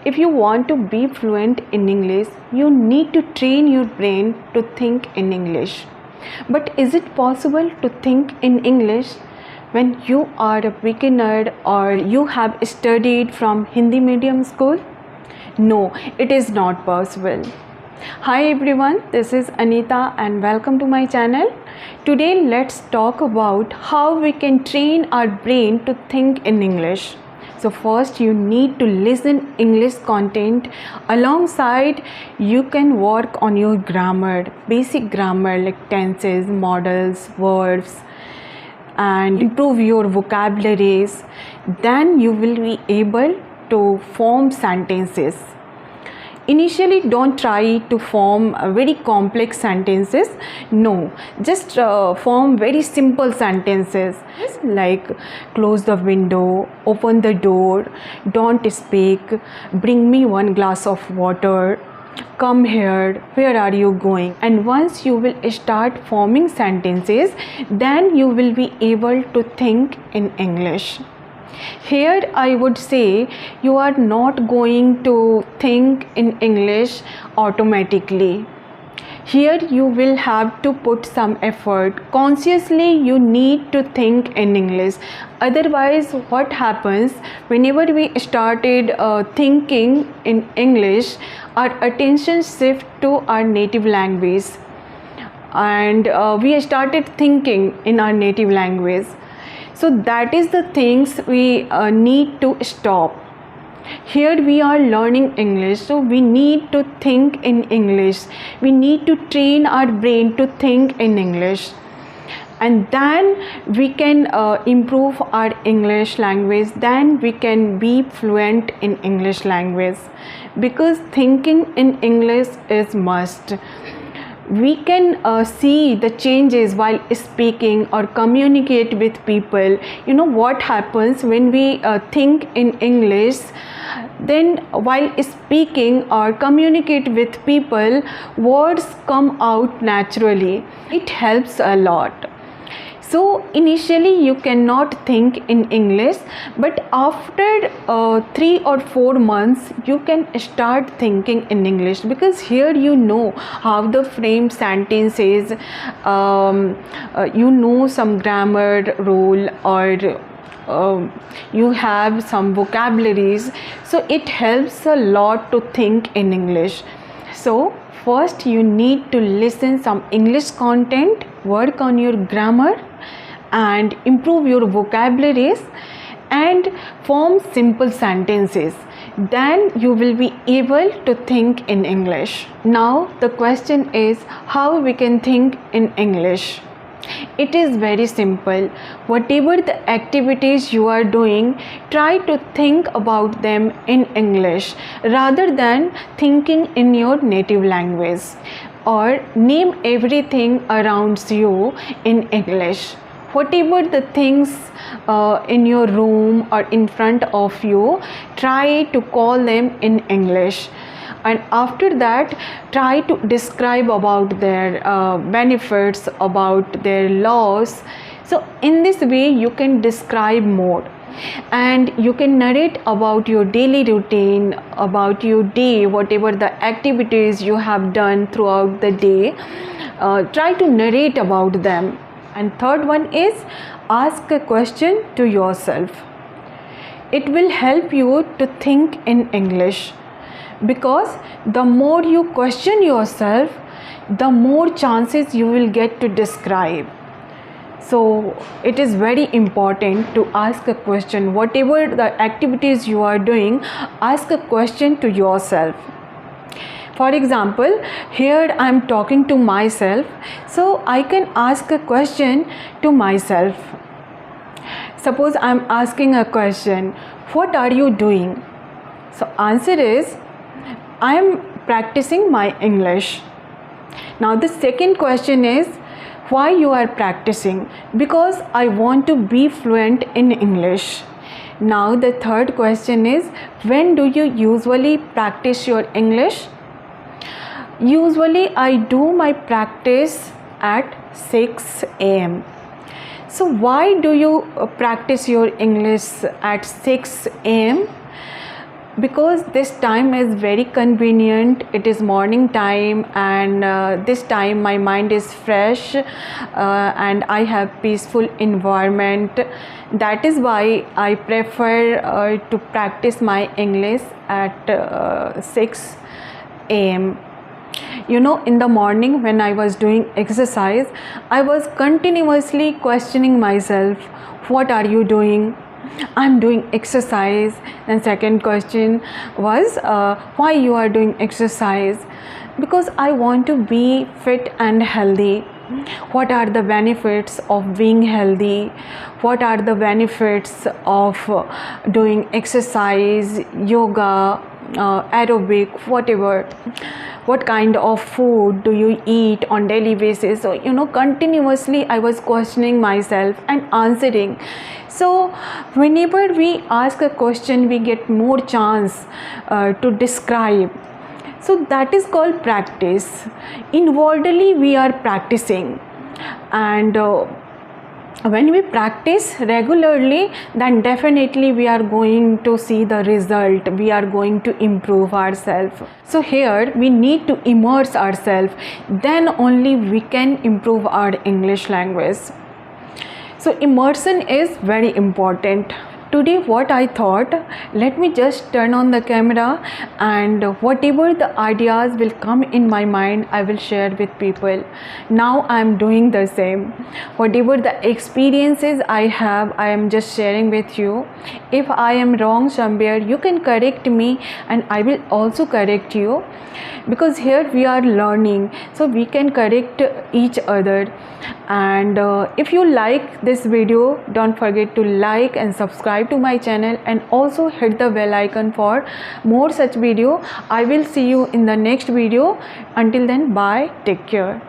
If you want to be fluent in English, you need to train your brain to think in English. But is it possible to think in English when you are a beginner or you have studied from Hindi medium school? No, it is not possible. Hi everyone, this is Anita and welcome to my channel. Today let's talk about how we can train our brain to think in English. So first you need to listen English content. Alongside you can work on your grammar, basic grammar like tenses, modals, verbs, and improve your vocabularies. Then you will be able to form sentences. Initially don't try to form very complex sentences. No, just form very simple sentences like close the window, open the door, don't speak, bring me one glass of water, come here, where are you going? And once you will start forming sentences, then you will be able to think in English. Here I would say you are not going to think in English automatically. Here you will have to put some effort. Consciously you need to think in English. Otherwise what happens, whenever we started thinking in English, our attention shift to our native language and we started thinking in our native language. So that is the things we need to stop. Here we are learning English, so we need to think in English. We need to train our brain to think in English. And then we can improve our English language. Then we can be fluent in English language. Because thinking in English is must. We can see the changes while speaking or communicate with people. You know what happens when we think in English, then while speaking or communicate with people, words come out naturally. It helps a lot. So initially you cannot think in English, but after 3 or 4 months you can start thinking in English, because here you know how the frame sentences, you know some grammar rule, or you have some vocabularies, so it helps a lot to think in English. So first you need to listen some English content, work on your grammar and improve your vocabularies and form simple sentences. Then you will be able to think in English. Now the question is how we can think in English. It is very simple. Whatever the activities you are doing, try to think about them in English rather than thinking in your native language, or name everything around you in English. Whatever the things in your room or in front of you, try to call them in English. And after that try to describe about their benefits, about their laws. So in this way you can describe more, and you can narrate about your daily routine, about your day, whatever the activities you have done throughout the day. Try to narrate about them. And third one is ask a question to yourself. It will help you to think in English, because the more you question yourself, the more chances you will get to describe. So it is very important to ask a question. Whatever the activities you are doing, ask a question to yourself. For example, here I am talking to myself, so I can ask a question to myself. Suppose I am asking a question, what are you doing? So answer is, I am practicing my English. Now the second question is, why you are practicing? Because I want to be fluent in English. Now the third question is, when do you usually practice your English? Usually I do my practice at 6 a.m. So why do you practice your English at 6 a.m.? because this time is very convenient. It is morning time, and this time my mind is fresh, and I have peaceful environment. That is why I prefer to practice my English at 6 a.m. You know, in the morning when I was doing exercise, I was continuously questioning myself, what are you doing? I'm doing exercise. And second question was, why you are doing exercise? Because I want to be fit and healthy. What are the benefits of being healthy? What are the benefits of doing exercise, yoga, aerobic, whatever? What kind of food do you eat on daily basis? So, you know, continuously I was questioning myself and answering. So whenever we ask a question, we get more chance to describe. So that is called practice. Inwardly we are practicing, and when we practice regularly, then definitely we are going to see the result. We are going to improve ourselves. So here we need to immerse ourselves, then only we can improve our English language. So immersion is very important. Today what I thought, let me just turn on the camera, and whatever the ideas will come in my mind, I will share with people. Now I am doing the same. Whatever the experiences I have, I am just sharing with you. If I am wrong somewhere, you can correct me, and I will also correct you, because here we are learning, so we can correct each other. And if you like this video, don't forget to like and subscribe to my channel, and also hit the bell icon for more such video. I will see you in the next video. Until then, bye, take care.